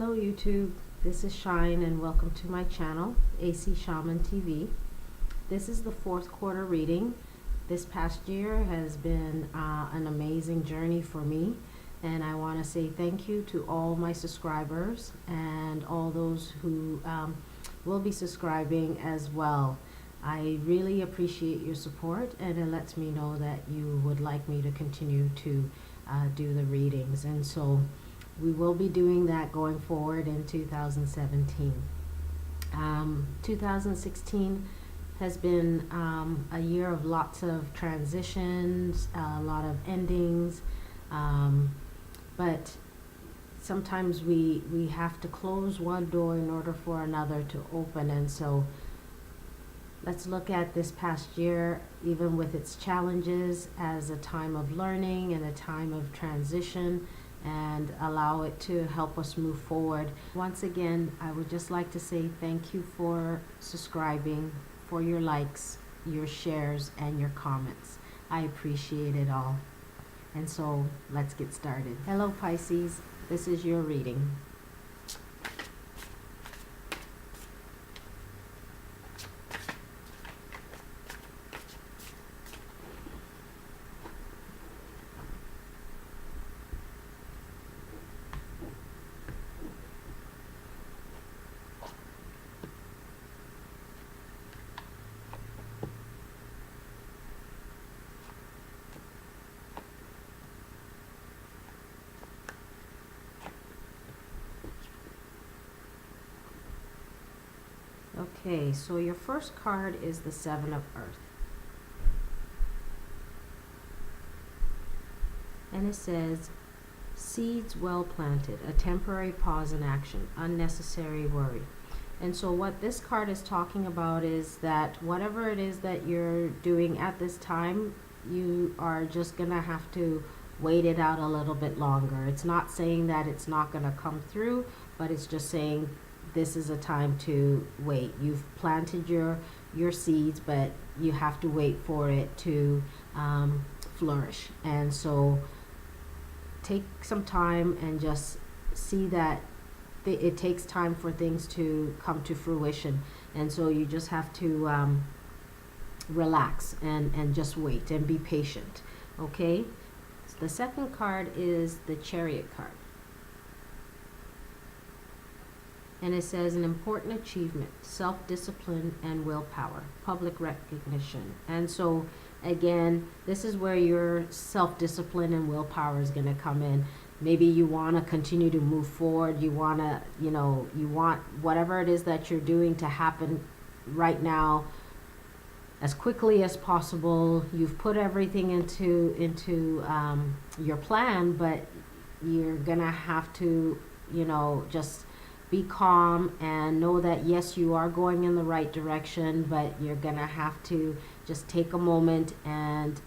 Hello YouTube, this is Shine and welcome to my channel, AC Shaman TV. This is the fourth quarter reading. This past year has been an amazing journey for me, and I want to say thank you to all my subscribers and all those who will be subscribing as well. I really appreciate your support, and it lets me know that you would like me to continue to do the readings, and so we will be doing that going forward in 2017. 2016 has been a year of lots of transitions, a lot of endings, but sometimes we have to close one door in order for another to open. And so let's look at this past year, even with its challenges, as a time of learning and a time of transition, and allow it to help us move forward. Once again, I would just like to say thank you for subscribing, for your likes, your shares, and your comments. I appreciate it all. And so let's get started. Hello Pisces, this is your reading. Okay, so your first card is the Seven of Earth. And it says, seeds well planted, a temporary pause in action, unnecessary worry. And so what this card is talking about is that whatever it is that you're doing at this time, you are just going to have to wait it out a little bit longer. It's not saying that it's not going to come through, but it's just saying this is a time to wait. You've planted your seeds, but you have to wait for it to flourish. And so take some time and just see that it takes time for things to come to fruition. And so you just have to relax and just wait and be patient. Okay, so the second card is the Chariot card. And it says an important achievement, self-discipline and willpower, public recognition. And so again, this is where your self-discipline and willpower is going to come in. Maybe you want to continue to move forward. You want to, you want whatever it is that you're doing to happen right now as quickly as possible. You've put everything into your plan, but you're going to have to, just be calm and know that yes, you are going in the right direction, but you're gonna have to just take a moment and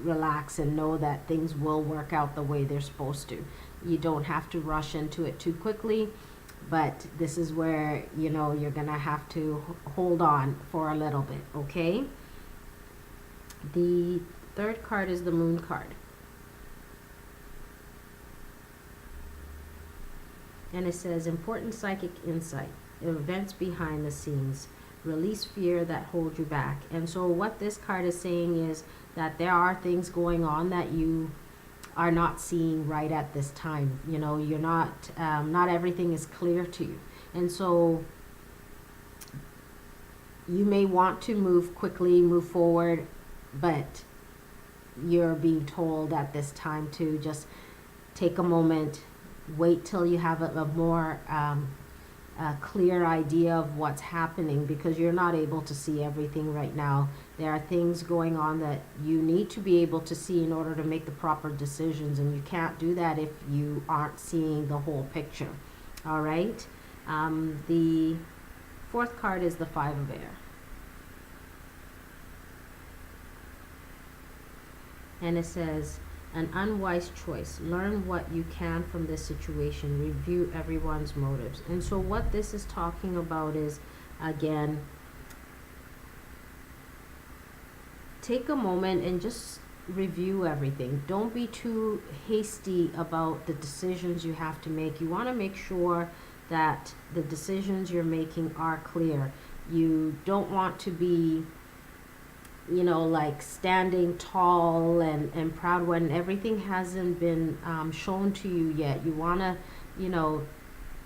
relax and know that things will work out the way they're supposed to. You don't have to rush into it too quickly, but this is where you're gonna have to hold on for a little bit. Okay, the third card is the Moon card. And it says important psychic insight, events behind the scenes, release fear that hold you back. And so what this card is saying is that there are things going on that you are not seeing right at this time. You're not everything is clear to you. And so you may want to move quickly, move forward, but you're being told at this time to just take a moment, wait till you have a more clear idea of what's happening, because you're not able to see everything right now. There are things going on that you need to be able to see in order to make the proper decisions, and you can't do that if you aren't seeing the whole picture. All right, the fourth card is the Five of Air. And it says, an unwise choice. Learn what you can from this situation. Review everyone's motives. And so what this is talking about is, again, take a moment and just review everything. Don't be too hasty about the decisions you have to make. You want to make sure that the decisions you're making are clear. You don't want to be, you know, like standing tall and proud when everything hasn't been shown to you yet. You want to, you know,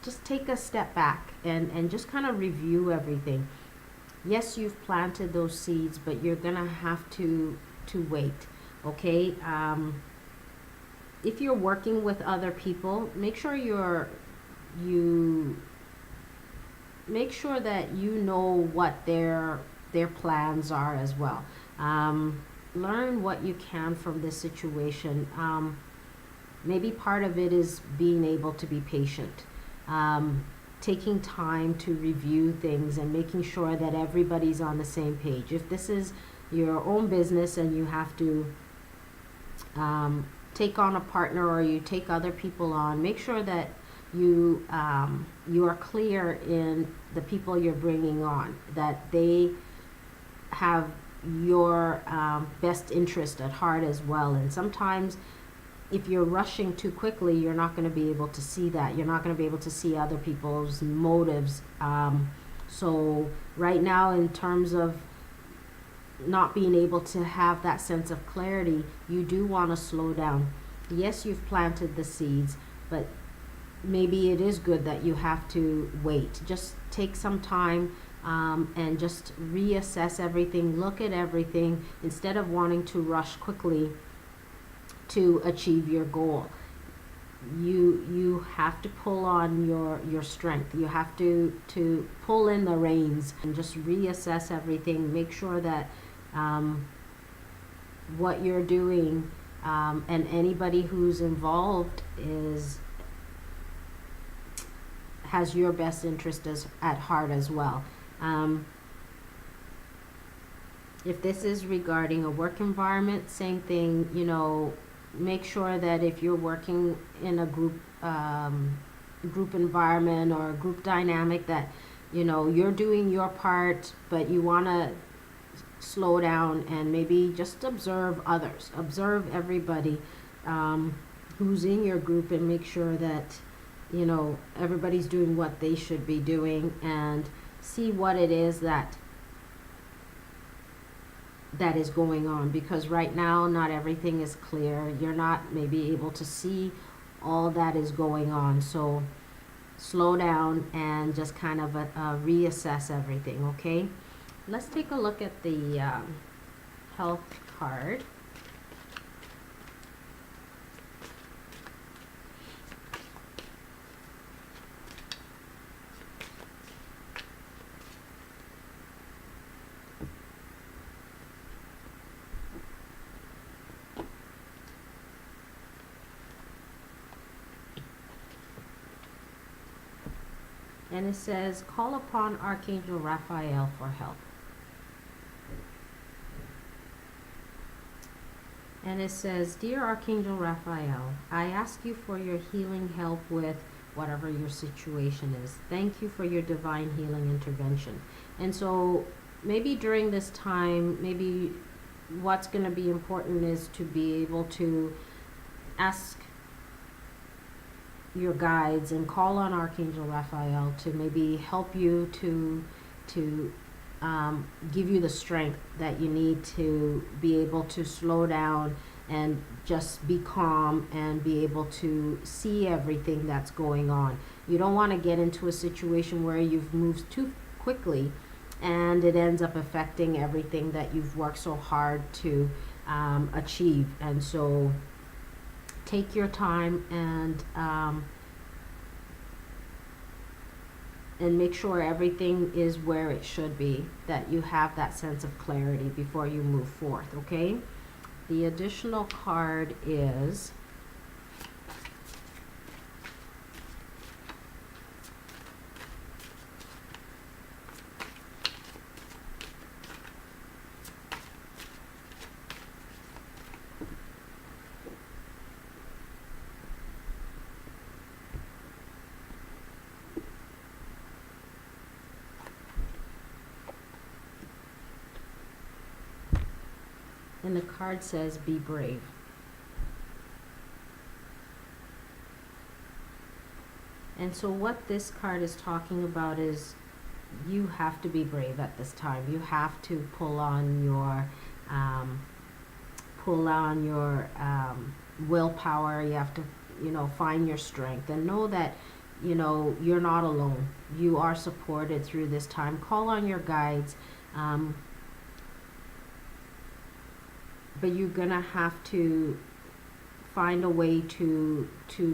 just take a step back and just kind of review everything. Yes, you've planted those seeds, but you're gonna have to wait. Okay. If you're working with other people, make sure you make sure that you know what their plans are as well. Learn what you can from this situation. Maybe part of it is being able to be patient. Taking time to review things and making sure that everybody's on the same page. If this is your own business and you have to take on a partner or you take other people on, make sure that you are clear in the people you're bringing on, that they have your best interest at heart as well. And sometimes if you're rushing too quickly, you're not going to be able to see that. You're not going to be able to see other people's motives. So right now, in terms of not being able to have that sense of clarity, you do want to slow down. Yes, you've planted the seeds, but maybe it is good that you have to wait. Just take some time and just reassess everything, look at everything, instead of wanting to rush quickly to achieve your goal. You have to pull on your strength. You have to pull in the reins and just reassess everything. Make sure that what you're doing and anybody who's involved has your best interest at heart as well. If this is regarding a work environment, same thing, you know, make sure that if you're working in a group environment or a group dynamic, that, you know, you're doing your part, but you want to slow down and maybe just observe others, observe everybody who's in your group, and make sure that, you know, everybody's doing what they should be doing, and see what it is that is going on, because right now not everything is clear. You're not maybe able to see all that is going on. So slow down and just kind of reassess everything. Okay, let's take a look at the health card. And it says, call upon Archangel Raphael for help. And it says, Dear Archangel Raphael, I ask you for your healing help with whatever your situation is. Thank you for your divine healing intervention. And so maybe during this time, maybe what's going to be important is to be able to ask your guides and call on Archangel Raphael to maybe help you to give you the strength that you need to be able to slow down and just be calm and be able to see everything that's going on. You don't want to get into a situation where you've moved too quickly and it ends up affecting everything that you've worked so hard to achieve. And so take your time and make sure everything is where it should be, that you have that sense of clarity before you move forth. Okay, the additional card is And the card says, be brave. And so what this card is talking about is you have to be brave at this time. You have to pull on your willpower. You have to, find your strength and know that, you're not alone. You are supported through this time. Call on your guides. But you're gonna have to find a way to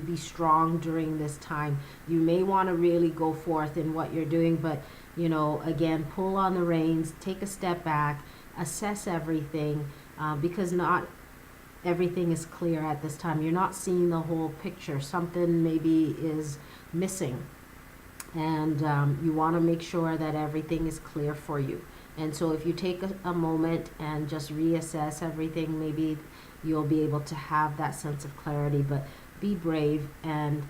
be strong during this time. You may want to really go forth in what you're doing, but again, pull on the reins, take a step back, assess everything, because not everything is clear at this time. You're not seeing the whole picture. Something maybe is missing, and you want to make sure that everything is clear for you. And so if you take a moment and just reassess everything, maybe you'll be able to have that sense of clarity. But be brave and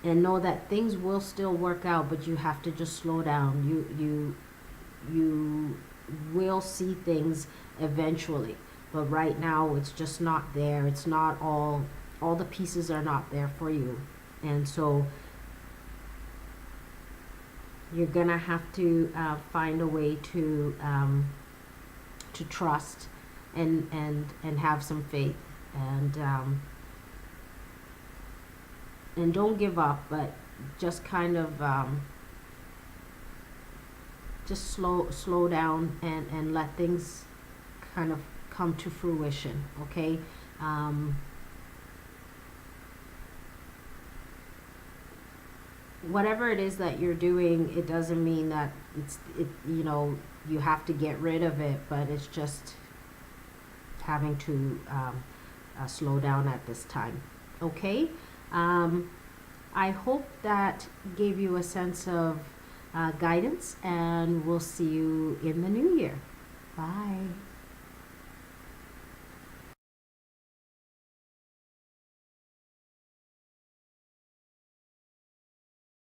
know that things will still work out, but you have to just slow down. You will see things eventually, but right now it's just not there. It's not all the pieces are not there for you. And so you're gonna have to find a way to trust and have some faith, and don't give up, but just kind of just slow down and let things kind of come to fruition. Okay. Whatever it is that you're doing, it doesn't mean that you have to get rid of it, but it's just having to slow down at this time. Okay. I hope that gave you a sense of guidance, and we'll see you in the new year. Bye.